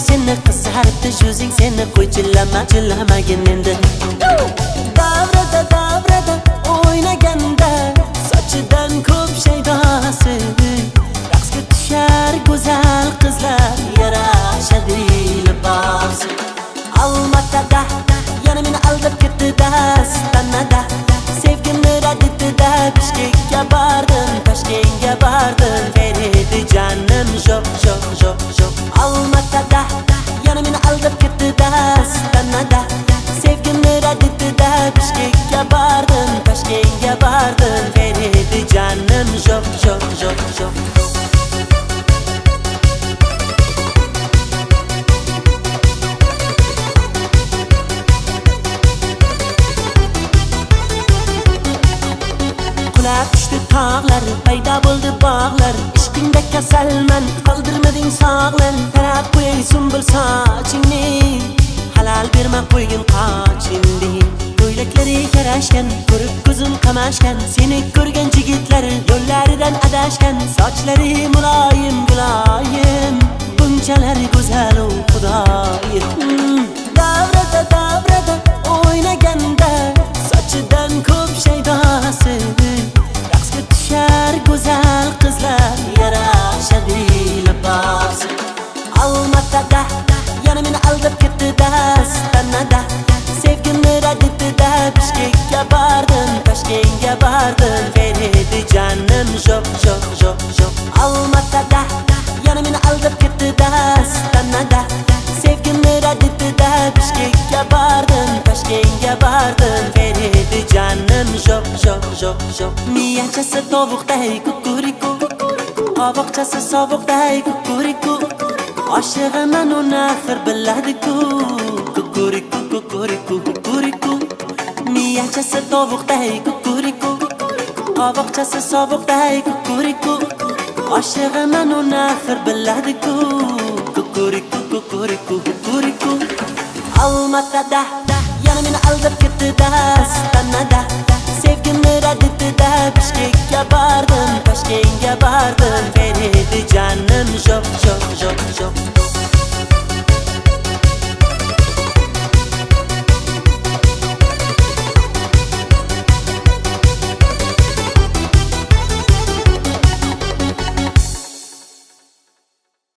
seni qizaribdi yuzing seni qo'y chillamagin endi davrada o'ynaganda sochidan ko'p shaydosi raqsga tushar go'zal qizlar yarashadi libosi Almatada yana meni aldab ketdi dastanada sevgimni rad etdi Bishkekka bordim Toshkentga bordim beredi janim jo'q Almatada yana meni aldab ketdi dastanada sevgimni rad etdi Bishkekka bordim Toshkentga bordim beredi janim jo'q Qulab tushdi tog'lar, paydo bo'ldi bog'lar Ishqingda kasalman, qoldirmading sog'lan Tarab qo'yay sumbul sochingni Halal berma qo'ygin qochingni Ko'ylaklari yarashgan, ko'rib ko'zim qamashgan Seni ko'rgan yigitlar yo'llaridan adashgan Sochlari muloyim guloyim Bunchalar go'zal u xudoyim Davrada o'ynaganda Sochidan ko'p shaydosi Raqsga tushar go'zal qizlar yarashadi libosi Almatada yana meni aldab ketdi dastanada sevgimni rad etdi Bishkekka bordim Toshkentga bordim beredi janim jo'q Almatada yana meni aldab ketdi dastanada sevgimni rad etdi Bishkekka bordim Toshkentga bordim beredi janim jo'q Miyachasi tovuqday kukuriku Qovoqchasi sovuqday kukuriku Oshig'iman uni axir biladiku Kukuriku Miyachasi tovuqday kukuriku Qovoqchasi sovuqday kukuriku Oshig'iman uni axir biladiku Kukuriku Almatada yana meni aldab ketdi dastanada sevgimni rad etdi Bishkekka bordim Toshkentga bordim beredi janim jo'q